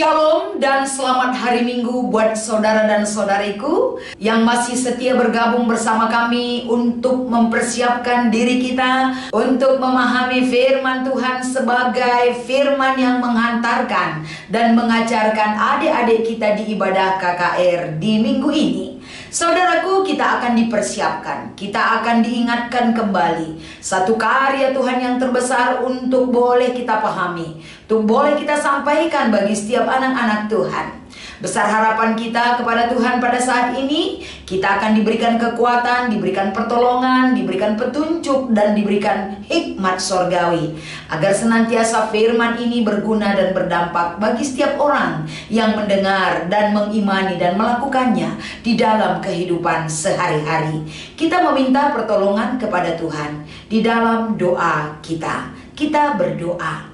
Shalom dan selamat hari Minggu buat saudara dan saudariku yang masih setia bergabung bersama kami untuk mempersiapkan diri kita untuk memahami firman Tuhan sebagai firman yang menghantarkan dan mengajarkan adik-adik kita di ibadah KKR di minggu ini. Saudaraku, kita akan dipersiapkan, kita akan diingatkan kembali satu karya Tuhan yang terbesar untuk boleh kita pahami, untuk boleh kita sampaikan bagi setiap anak-anak Tuhan. Besar harapan kita kepada Tuhan pada saat ini, kita akan diberikan kekuatan, diberikan pertolongan, diberikan petunjuk, dan diberikan hikmat sorgawi, agar senantiasa firman ini berguna dan berdampak bagi setiap orang yang mendengar dan mengimani dan melakukannya di dalam kehidupan sehari-hari. Kita meminta pertolongan kepada Tuhan di dalam doa kita. Kita berdoa.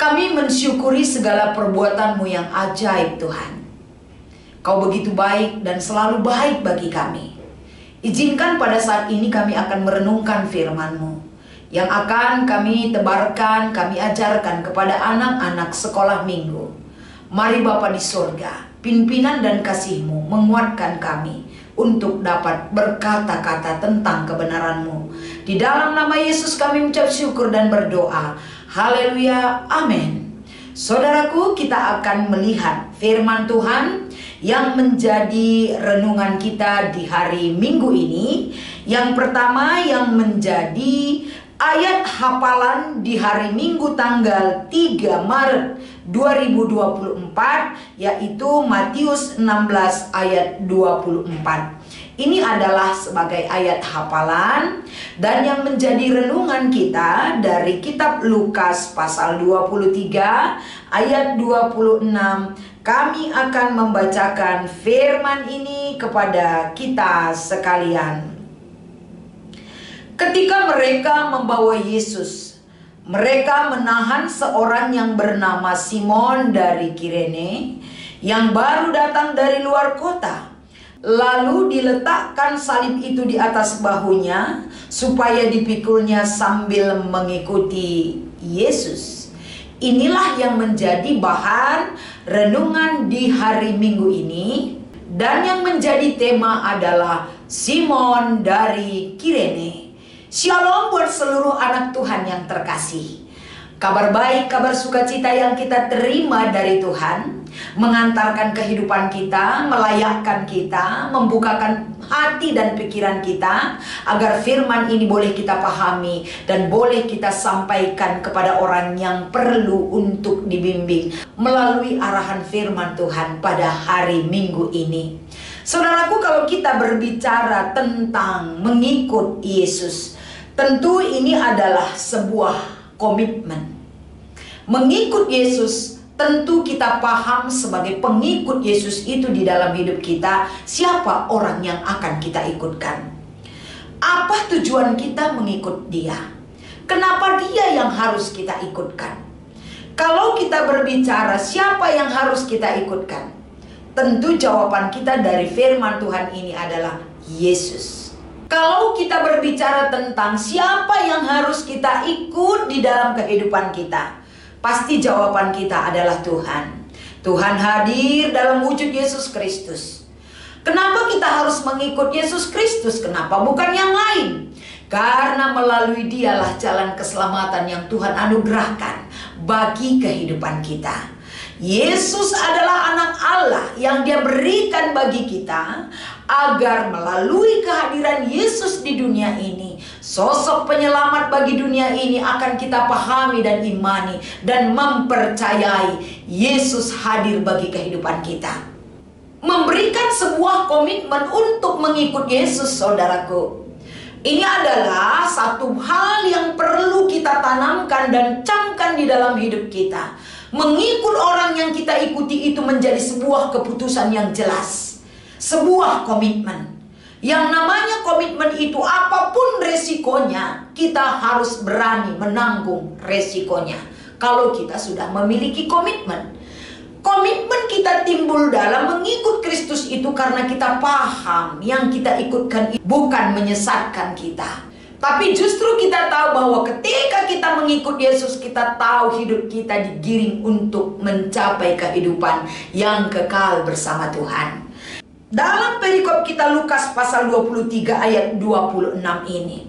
Kami mensyukuri segala perbuatan-Mu yang ajaib, Tuhan. Kau begitu baik dan selalu baik bagi kami. Izinkan pada saat ini kami akan merenungkan firman-Mu yang akan kami tebarkan, kami ajarkan kepada anak-anak sekolah minggu. Mari Bapa di surga, pimpinan dan kasih-Mu menguatkan kami untuk dapat berkata-kata tentang kebenaran-Mu. Di dalam nama Yesus kami mengucap syukur dan berdoa. Haleluya, amin. Saudaraku, kita akan melihat firman Tuhan yang menjadi renungan kita di hari Minggu ini. Yang pertama yang menjadi ayat hafalan di hari Minggu tanggal 3 Maret 2024, yaitu Matius 16 ayat 24. Ini adalah sebagai ayat hafalan dan yang menjadi renungan kita dari kitab Lukas pasal 23 ayat 26. Kami akan membacakan firman ini kepada kita sekalian. Ketika mereka membawa Yesus, mereka menahan seorang yang bernama Simon dari Kirene yang baru datang dari luar kota. Lalu diletakkan salib itu di atas bahunya supaya dipikulnya sambil mengikuti Yesus. Inilah yang menjadi bahan renungan di hari Minggu ini. Dan yang menjadi tema adalah Simon dari Kirene. Shalom buat seluruh anak Tuhan yang terkasih. Kabar baik, kabar sukacita yang kita terima dari Tuhan mengantarkan kehidupan kita, melayakkan kita, membukakan hati dan pikiran kita agar firman ini boleh kita pahami dan boleh kita sampaikan kepada orang yang perlu untuk dibimbing melalui arahan firman Tuhan pada hari Minggu ini. Saudaraku, kalau kita berbicara tentang mengikut Yesus, tentu ini adalah sebuah komitmen. Mengikut Yesus, tentu kita paham sebagai pengikut Yesus itu di dalam hidup kita, siapa orang yang akan kita ikutkan. Apa tujuan kita mengikut Dia? Kenapa Dia yang harus kita ikutkan? Kalau kita berbicara siapa yang harus kita ikutkan, tentu jawaban kita dari firman Tuhan ini adalah Yesus. Kalau kita berbicara tentang siapa yang harus kita ikut di dalam kehidupan kita, pasti jawaban kita adalah Tuhan. Tuhan hadir dalam wujud Yesus Kristus. Kenapa kita harus mengikut Yesus Kristus? Kenapa bukan yang lain? Karena melalui Dialah jalan keselamatan yang Tuhan anugerahkan bagi kehidupan kita. Yesus adalah anak Allah yang Dia berikan bagi kita agar melalui kehadiran Yesus di dunia ini, sosok penyelamat bagi dunia ini akan kita pahami dan imani dan mempercayai Yesus hadir bagi kehidupan kita. Memberikan sebuah komitmen untuk mengikut Yesus, saudaraku. Ini adalah satu hal yang perlu kita tanamkan dan camkan di dalam hidup kita. Mengikut orang yang kita ikuti itu menjadi sebuah keputusan yang jelas, sebuah komitmen. Yang namanya komitmen itu apapun resikonya, kita harus berani menanggung resikonya. Kalau kita sudah memiliki komitmen, komitmen kita timbul dalam mengikut Kristus itu karena kita paham yang kita ikutkan bukan menyesatkan kita. Tapi justru kita tahu bahwa ketika kita mengikut Yesus, kita tahu hidup kita digiring untuk mencapai kehidupan yang kekal bersama Tuhan. Dalam perikop kita Lukas pasal 23 ayat 26 ini,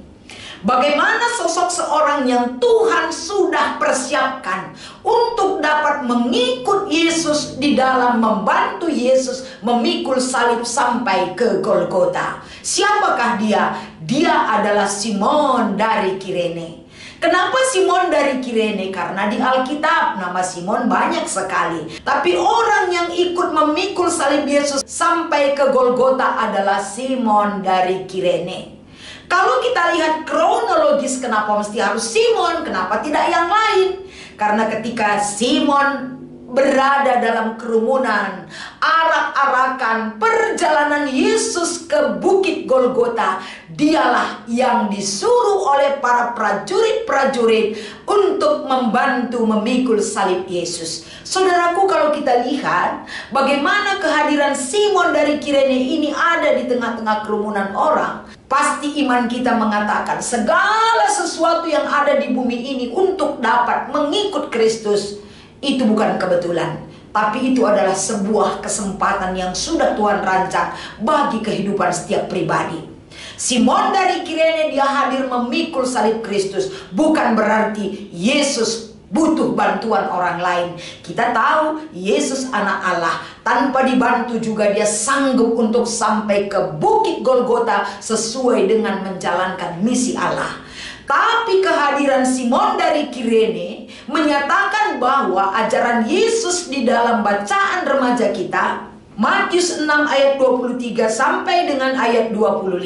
bagaimana sosok seorang yang Tuhan sudah persiapkan untuk dapat mengikut Yesus di dalam membantu Yesus memikul salib sampai ke Golgota. Siapakah dia? Dia adalah Simon dari Kirene. Kenapa Simon dari Kirene? Karena di Alkitab nama Simon banyak sekali. Tapi orang yang ikut memikul salib Yesus sampai ke Golgota adalah Simon dari Kirene. Kalau kita lihat kronologis kenapa mesti harus Simon, kenapa tidak yang lain? Karena ketika Simon berada dalam kerumunan, arak-arakan perjalanan Yesus ke Bukit Golgota, dialah yang disuruh oleh para prajurit-prajurit untuk membantu memikul salib Yesus. Saudaraku, kalau kita lihat bagaimana kehadiran Simon dari Kirene ini ada di tengah-tengah kerumunan orang, pasti iman kita mengatakan segala sesuatu yang ada di bumi ini untuk dapat mengikut Kristus itu bukan kebetulan, tapi itu adalah sebuah kesempatan yang sudah Tuhan rancang bagi kehidupan setiap pribadi. Simon dari Kirene dia hadir memikul salib Kristus, bukan berarti Yesus butuh bantuan orang lain. Kita tahu Yesus anak Allah, tanpa dibantu juga dia sanggup untuk sampai ke Bukit Golgota sesuai dengan menjalankan misi Allah. Tapi kehadiran Simon dari Kirene menyatakan bahwa ajaran Yesus di dalam bacaan remaja kita, Matius 6 ayat 23 sampai dengan ayat 25.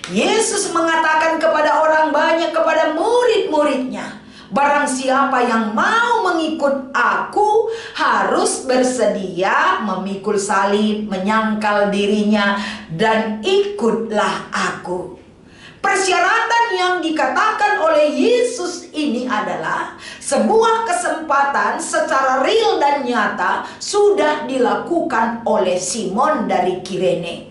Yesus mengatakan kepada orang banyak, kepada murid-muridnya, barang siapa yang mau mengikut aku harus bersedia memikul salib, menyangkal dirinya, dan ikutlah aku. Persyaratan yang dikatakan oleh Yesus ini adalah sebuah kesempatan secara real dan nyata sudah dilakukan oleh Simon dari Kirene.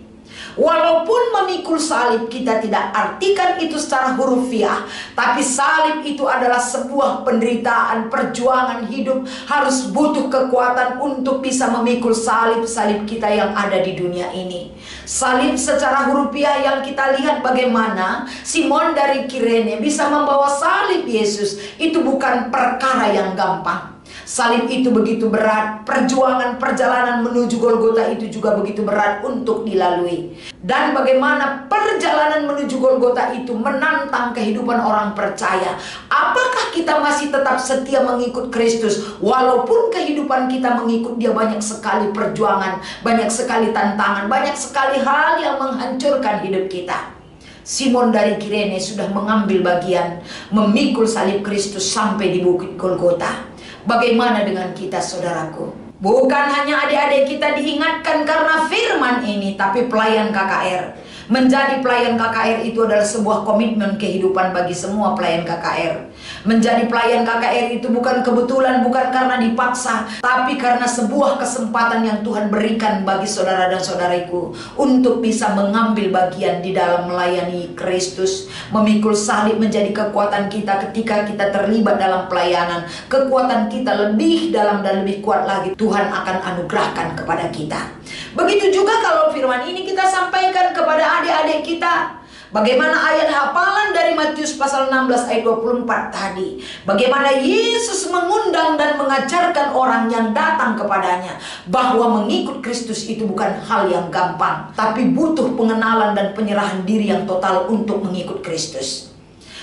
Walaupun memikul salib kita tidak artikan itu secara hurufiah, tapi salib itu adalah sebuah penderitaan, perjuangan hidup, harus butuh kekuatan untuk bisa memikul salib-salib kita yang ada di dunia ini. Salib secara hurufiah yang kita lihat bagaimana Simon dari Kirene bisa membawa salib Yesus, itu bukan perkara yang gampang. Salib itu begitu berat, perjuangan perjalanan menuju Golgota itu juga begitu berat untuk dilalui. Dan bagaimana perjalanan menuju Golgota itu menantang kehidupan orang percaya. Apakah kita masih tetap setia mengikut Kristus? Walaupun kehidupan kita mengikut dia banyak sekali perjuangan, banyak sekali tantangan, banyak sekali hal yang menghancurkan hidup kita. Simon dari Kirene sudah mengambil bagian memikul salib Kristus sampai di Bukit Golgota. Bagaimana dengan kita, saudaraku? Bukan hanya adik-adik kita diingatkan karena firman ini, tapi pelayan KKR. Menjadi pelayan KKR itu adalah sebuah komitmen kehidupan bagi semua pelayan KKR. Menjadi pelayan KKR itu bukan kebetulan, bukan karena dipaksa, tapi karena sebuah kesempatan yang Tuhan berikan bagi saudara dan saudariku untuk bisa mengambil bagian di dalam melayani Kristus. Memikul salib menjadi kekuatan kita ketika kita terlibat dalam pelayanan. Kekuatan kita lebih dalam dan lebih kuat lagi Tuhan akan anugerahkan kepada kita. Begitu juga kalau firman ini kita sampaikan kepada adik-adik kita. Bagaimana ayat hafalan dari Matius pasal 16 ayat 24 tadi. Bagaimana Yesus mengundang dan mengajarkan orang yang datang kepadanya bahwa mengikut Kristus itu bukan hal yang gampang, tapi butuh pengenalan dan penyerahan diri yang total untuk mengikut Kristus.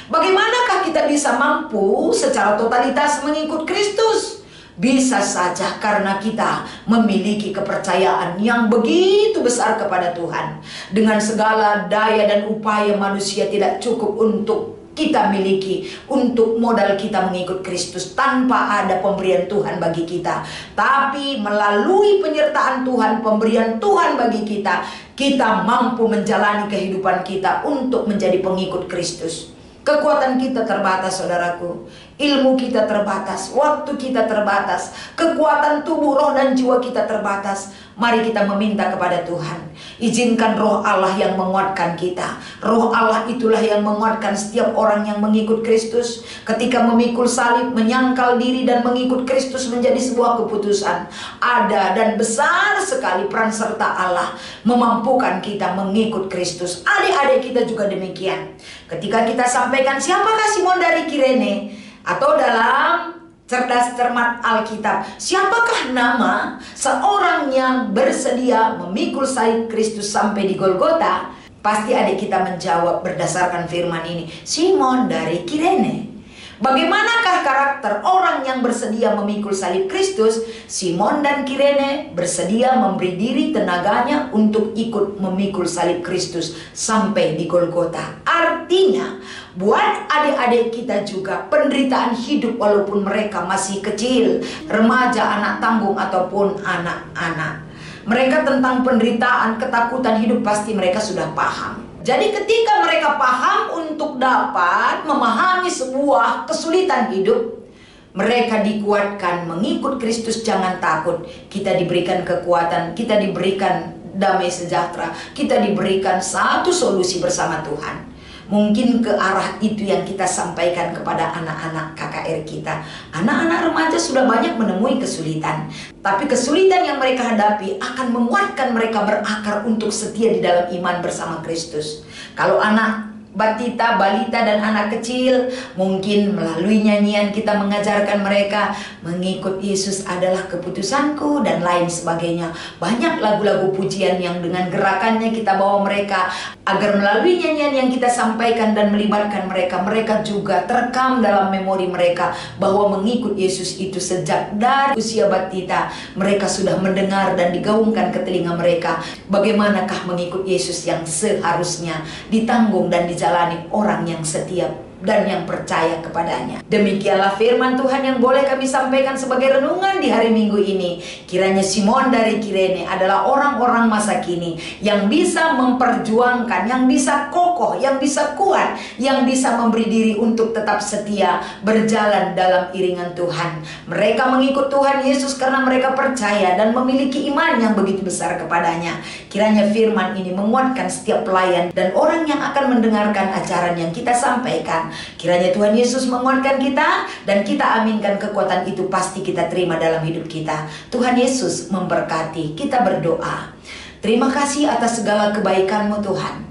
Bagaimanakah kita bisa mampu secara totalitas mengikut Kristus? Bisa saja karena kita memiliki kepercayaan yang begitu besar kepada Tuhan. Dengan segala daya dan upaya manusia tidak cukup untuk kita miliki, untuk modal kita mengikut Kristus tanpa ada pemberian Tuhan bagi kita. Tapi melalui penyertaan Tuhan, pemberian Tuhan bagi kita, kita mampu menjalani kehidupan kita untuk menjadi pengikut Kristus. Kekuatan kita terbatas, saudaraku. Ilmu kita terbatas, waktu kita terbatas, kekuatan tubuh, roh, dan jiwa kita terbatas. Mari kita meminta kepada Tuhan. Izinkan roh Allah yang menguatkan kita. Roh Allah itulah yang menguatkan setiap orang yang mengikut Kristus. Ketika memikul salib, menyangkal diri dan mengikut Kristus menjadi sebuah keputusan. Ada dan besar sekali peran serta Allah memampukan kita mengikut Kristus. Adik-adik kita juga demikian. Ketika kita sampaikan siapakah Simon dari Kirene, atau dalam cerdas cermat Alkitab, siapakah nama seorang yang bersedia memikul salib Kristus sampai di Golgota? Pasti adik kita menjawab berdasarkan firman ini, Simon dari Kirene. Bagaimanakah karakter orang yang bersedia memikul salib Kristus? Simon dan Kirene bersedia memberi diri tenaganya untuk ikut memikul salib Kristus sampai di Golgota. Artinya, buat adik-adik kita juga penderitaan hidup walaupun mereka masih kecil, remaja, anak tanggung ataupun anak-anak. Mereka tentang penderitaan, ketakutan hidup pasti mereka sudah paham. Jadi ketika mereka paham untuk dapat memahami sebuah kesulitan hidup, mereka dikuatkan mengikut Kristus. Jangan takut, kita diberikan kekuatan, kita diberikan damai sejahtera, kita diberikan satu solusi bersama Tuhan. Mungkin ke arah itu yang kita sampaikan kepada anak-anak KKR kita. Anak-anak remaja sudah banyak menemui kesulitan, tapi kesulitan yang mereka hadapi akan menguatkan mereka berakar untuk setia di dalam iman bersama Kristus. Kalau anak batita, balita dan anak kecil, mungkin melalui nyanyian kita mengajarkan mereka mengikut Yesus adalah keputusanku dan lain sebagainya. Banyak lagu-lagu pujian yang dengan gerakannya kita bawa mereka agar melalui nyanyian yang kita sampaikan dan melibatkan mereka, mereka juga terekam dalam memori mereka bahwa mengikut Yesus itu sejak dari usia batita mereka sudah mendengar dan digaungkan ke telinga mereka bagaimanakah mengikut Yesus yang seharusnya ditanggung dan dijalani orang yang setia dan yang percaya kepadanya. Demikianlah firman Tuhan yang boleh kami sampaikan sebagai renungan di hari Minggu ini. Kiranya Simon dari Kirene adalah orang-orang masa kini yang bisa memperjuangkan, yang bisa kokoh, yang bisa kuat, yang bisa memberi diri untuk tetap setia berjalan dalam iringan Tuhan. Mereka mengikut Tuhan Yesus karena mereka percaya dan memiliki iman yang begitu besar kepadanya. Kiranya firman ini menguatkan setiap pelayan dan orang yang akan mendengarkan ajaran yang kita sampaikan. Kiranya Tuhan Yesus menguatkan kita dan kita aminkan kekuatan itu pasti kita terima dalam hidup kita. Tuhan Yesus memberkati. Kita berdoa. Terima kasih atas segala kebaikan-Mu Tuhan.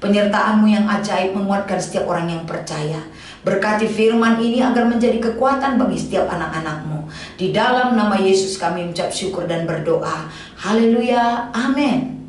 Penyertaan-Mu yang ajaib menguatkan setiap orang yang percaya. Berkati firman ini agar menjadi kekuatan bagi setiap anak-anak-Mu. Di dalam nama Yesus kami mengucap syukur dan berdoa. Haleluya. Amin.